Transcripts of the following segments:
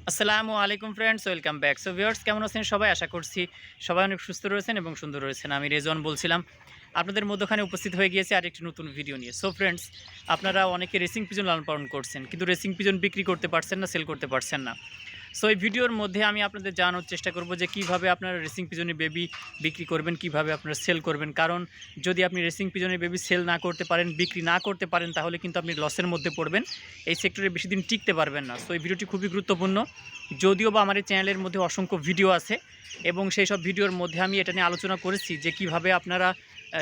আসসালামু আলাইকুম friends, welcome back. So viewers, কেমন আছেন সবাই? আশা করছি সবাই অনেক সুস্থ রয়েছেন এবং সুন্দর রয়েছেন। আমি রেজওয়ান বলছিলাম, আপনাদের মধ্যখানে উপস্থিত হয়ে গিয়েছি আরেকটি নতুন ভিডিও নিয়ে। সো ফ্রেন্ডস, আপনারা অনেকে রেসিং পিজন লালন পালন করছেন, কিন্তু রেসিং পিজন বিক্রি করতে পারছেন না, সেল করতে পারছেন না। সো এই ভিডিওর মধ্যে আমি আপনাদের জানানোর চেষ্টা করব যে কীভাবে আপনারা রেসিং পিজনের বেবি বিক্রি করবেন, কিভাবে আপনারা সেল করবেন। কারণ যদি আপনি রেসিং পিজনের বেবি সেল না করতে পারেন, বিক্রি না করতে পারেন, তাহলে কিন্তু আপনি লসের মধ্যে পড়বেন, এই সেক্টরে বেশি দিন টিকতে পারবেন না। সো এই ভিডিওটি খুবই গুরুত্বপূর্ণ। যদিও বা আমার এই চ্যানেলের মধ্যে অসংখ্য ভিডিও আছে এবং সেই সব ভিডিওর মধ্যে আমি এটা নিয়ে আলোচনা করেছি যে কিভাবে আপনারা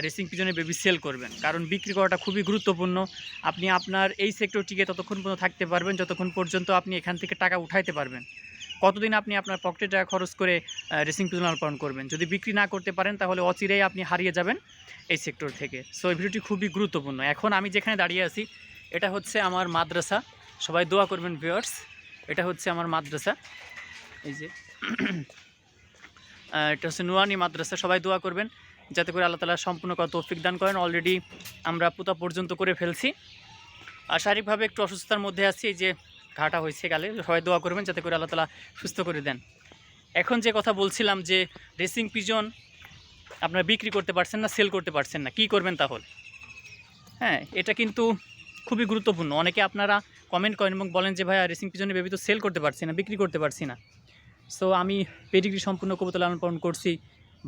রেসিং পিজনের বেবি সেল করবেন, কারণ বিক্রি করাটা খুবই গুরুত্বপূর্ণ। আপনি আপনার এই সেক্টরটিকে ততক্ষণ পর্যন্ত থাকতে পারবেন যতক্ষণ পর্যন্ত আপনি এখান থেকে টাকা উঠাইতে পারবেন। কতদিন আপনি আপনার পকেটে টাকা খরচ করে রেসিং পিজন লালন পালন করবেন? যদি বিক্রি না করতে পারেন তাহলে অচিরেই আপনি হারিয়ে যাবেন এই সেক্টর থেকে। সো এই ভিডিওটি খুবই গুরুত্বপূর্ণ। এখন আমি যেখানে দাঁড়িয়ে আছি এটা হচ্ছে আমার মাদ্রাসা। সবাই দোয়া করবেন ভিউয়ার্স। এটা হচ্ছে আমার মাদ্রাসা, এই যে এটা হচ্ছে নুরানি মাদ্রাসা। সবাই দোয়া করবেন যাতে করে আল্লাহ তাআলা সম্পূর্ণ করার তৌফিক দান করেন। অলরেডি আমরা পুতা পর্যন্ত করে ফেলছি, আর শারীরিকভাবে একটু অসুস্থতার মধ্যে আছি, এই যে ঘাটা হয়েছে গালে। সবাই দোয়া করবেন যাতে করে আল্লাহ তাআলা সুস্থ করে দেন। এখন যে কথা বলছিলাম যে রেসিং পিজন আপনারা বিক্রি করতে পারছেন না, সেল করতে পারছেন না, কী করবেন তাহলে? হ্যাঁ, এটা কিন্তু খুবই গুরুত্বপূর্ণ। অনেকে আপনারা কমেন্ট করেন এবং বলেন যে ভাইয়া রেসিং পিজনের বেবি তো সেল করতে পারছি না, বিক্রি করতে পারছি না। সো আমি পেডিগ্রি সম্পূর্ণ কবুতর লালন পালন করছি,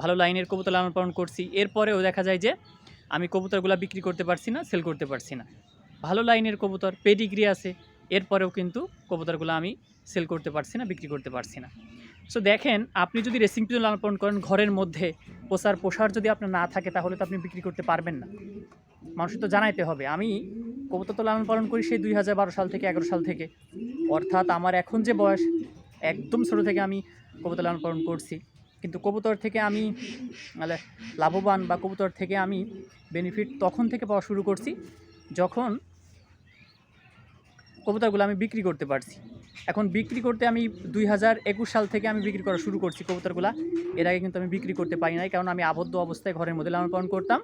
ভালো লাইনের কবুতর লালন পালন করছি, এরপরেও দেখা যায় যে আমি কবুতরগুলো বিক্রি করতে পারছি না, সেল করতে পারছি না। ভালো লাইনের কবুতর, পেডিগ্রি আছে, এরপরেও কিন্তু কবুতরগুলো আমি সেল করতে পারছি না, বিক্রি করতে পারছি না। সো দেখেন, আপনি যদি রেসিং পিজন লালন পালন করেন ঘরের মধ্যে, পোষার যদি আপনার না থাকে তাহলে তো আপনি বিক্রি করতে পারবেন না। মানুষের তো জানাইতে হবে। আমি কবুতর তো লালন পালন করি সেই 2012 সাল থেকে, 11 সাল থেকে, অর্থাৎ আমার এখন যে বয়স, একদম ছোটো থেকে আমি কবুতর লালন পালন করছি। কিন্তু কবুতর থেকে আমি লাভবান বা কবুতর থেকে আমি বেনিফিট তখন থেকে পাওয়া শুরু করছি যখন কবুতরগুলো আমি বিক্রি করতে পারছি। এখন বিক্রি করতে আমি 2021 সাল থেকে আমি বিক্রি করা শুরু করছি কবুতরগুলো। এর আগে কিন্তু আমি বিক্রি করতে পারি নাই, কারণ আমি আবদ্ধ অবস্থায় ঘরের মধ্যে লালন পালন করতাম।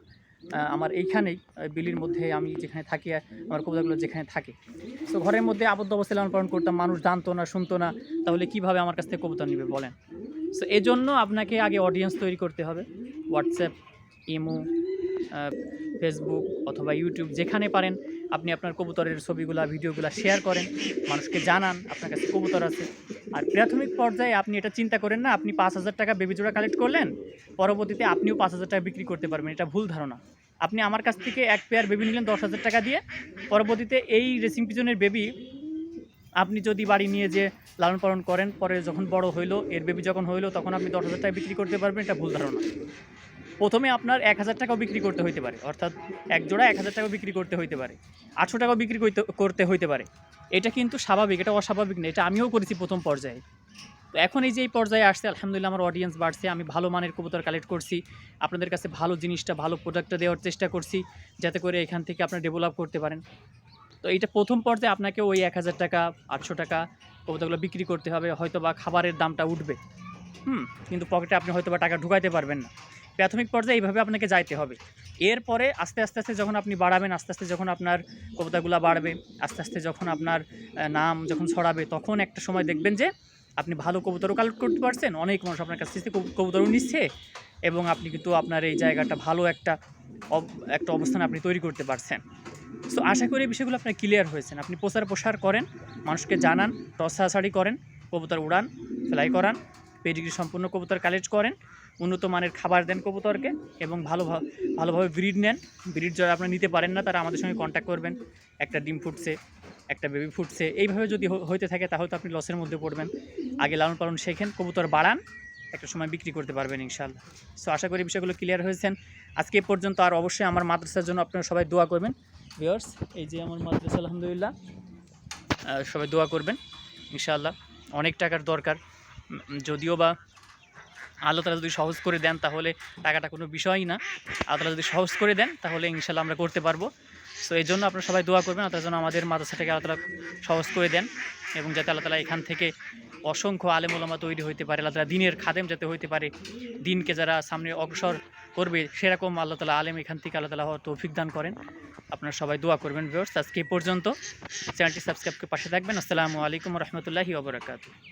আমার এইখানেই বিলির মধ্যে আমি যেখানে থাকি, আমার কবুতরগুলো যেখানে থাকে, সো ঘরের মধ্যে আবদ্ধ অবস্থায় লালন পালন করতাম। মানুষ জানতো না, শুনতো না, তাহলে কীভাবে আমার কাছ থেকে কবুতর নেবে বলেন? সো এজন্য আপনাকে আগে অডিয়েন্স তৈরি করতে হবে। হোয়াটসঅ্যাপ, ইমো, ফেসবুক অথবা ইউটিউব, যেখানে পারেন আপনি আপনার কবুতরের ছবিগুলা, ভিডিওগুলো শেয়ার করেন, মানুষকে জানান আপনার কাছে কবুতর আছে। আর প্রাথমিক পর্যায়ে আপনি এটা চিন্তা করেন না আপনি 5,000 টাকা বেবি জোড়া কালেক্ট করলেন, পরবর্তীতে আপনিও 5,000 টাকা বিক্রি করতে পারবেন। এটা ভুল ধারণা। আপনি আমার কাছ থেকে এক পেয়ার বেবি নিলেন 10,000 টাকা দিয়ে, পরবর্তীতে এই রেসিং পিজনের বেবি আপনি যদি বাড়ি নিয়ে যে লালন পালন করেন, পরে যখন বড় হইলো, এর বেবি যখন হইলো, তখন আপনি 10,000 টাকা বিক্রি করতে পারবেন। এটা ভুল ধারণা। প্রথমে আপনার 1,000 টাকাও বিক্রি করতে হইতে পারে, অর্থাৎ এক জোড়া 1,000 টাকাও বিক্রি করতে হইতে পারে, 800 টাকাও বিক্রি করতে হইতে পারে। এটা কিন্তু স্বাভাবিক, এটা অস্বাভাবিক না। এটা আমিও করেছি প্রথম পর্যায়ে। তো এখন এই যে এই পর্যায়ে আসছে, আলহামদুলিল্লাহ আমার অডিয়েন্স বাড়ছে, আমি ভালো মানের কবুতর কালেক্ট করছি, আপনাদের কাছে ভালো জিনিসটা, ভালো প্রোডাক্টটা দেওয়ার চেষ্টা করছি যাতে করে এখান থেকে আপনারা ডেভেলপ করতে পারেন। তো এইটা প্রথম পর্যায়ে আপনাকে ওই 1,000 টাকা, 800 টাকা কবুতরগুলো বিক্রি করতে হবে। হয়তো বা খাবারের দামটা উঠবে, কিন্তু পকেটে আপনি হয়তো বা টাকা ঢুকাইতে পারবেন না। প্রাথমিক পর্যায়ে এইভাবে আপনাকে যাইতে হবে। এরপরে আস্তে আস্তে যখন আপনি বাড়াবেন, আস্তে আস্তে যখন আপনার কবুতরগুলো বাড়বে, আস্তে আস্তে যখন আপনার নাম যখন ছড়াবে, তখন একটা সময় দেখবেন যে আপনি ভালো কবুতরও কালেক্ট করতে পারছেন, অনেক মানুষ আপনার কাছ থেকে কবুতরও নিচ্ছে, এবং আপনি কিন্তু আপনার এই জায়গাটা ভালো একটা অবস্থান আপনি তৈরি করতে পারছেন। সো আশা করি এই বিষয়গুলো আপনার ক্লিয়ার হয়েছেন। আপনি প্রচার করেন, মানুষকে জানান, টস ছাড়াছাড়ি করেন, কবুতর উড়ান, ফ্লাই করান, পেডিগ্রি সম্পূর্ণ কবুতর কালেক্ট করেন, উন্নত মানের খাবার দেন কবুতরকে, এবং ভালোভাবে ব্রিড নেন। ব্রিড যারা আপনারা নিতে পারেন না তারা আমাদের সঙ্গে কন্ট্যাক্ট করবেন। একটা ডিম ফুটছে, একটা বেবি ফুটছে, এইভাবে যদি হইতে থাকে তাহলে তো আপনি লসের মধ্যে পড়বেন। আগে লালন পালন শেখেন, কবুতর বাড়ান, একটা সময় বিক্রি করতে পারবেন ইনশাআল্লাহ। সো আশা করি বিষয়গুলো ক্লিয়ার হয়েছেন। আজকে এ পর্যন্ত। আর অবশ্যই আমার মাদ্রাসার জন্য আপনারা সবাই দোয়া করবেন ভিউয়ার্স। এই যে আমার মাদ্রাসা, আলহামদুলিল্লাহ, সবাই দোয়া করবেন ইনশাআল্লাহ। অনেক টাকার দরকার, যদিও বা আল্লাহ তাআলা যদি সহজ করে দেন তাহলে টাকাটা কোনো বিষয়ই না। আল্লাহ তাআলা যদি সহজ করে দেন তাহলে ইনশাআল্লাহ আমরা করতে পারবো। সো এই জন্য আপনারা সবাই দোয়া করবেন, আল্লাহ যেন আমাদের মাদ্রাসাটাকে আল্লাহ তাআলা সহজ করে দেন, এবং যাতে আল্লাহ তাআলা এখান থেকে অসংখ্য আলেম ওলামা তৈরি হইতে পারে, আল্লাহ তাআলা দ্বীনের খাদেম যাতে হইতে পারে, দ্বীনকে যারা সামনে অগ্রসর করবে সেরকম আল্লাহ তাআলা আলেম এখান থেকে আল্লাহ তাআলা হওয়ার তৌফিক দান করেন। আপনারা সবাই দোয়া করবেন ভিউয়ার্স। আজকে এই পর্যন্ত। চ্যানেলটি সাবস্ক্রাইব করে পাশে থাকবেন। আসসালামু আলাইকুম ওয়া রাহমাতুল্লাহি ওয়া বারাকাতুহু।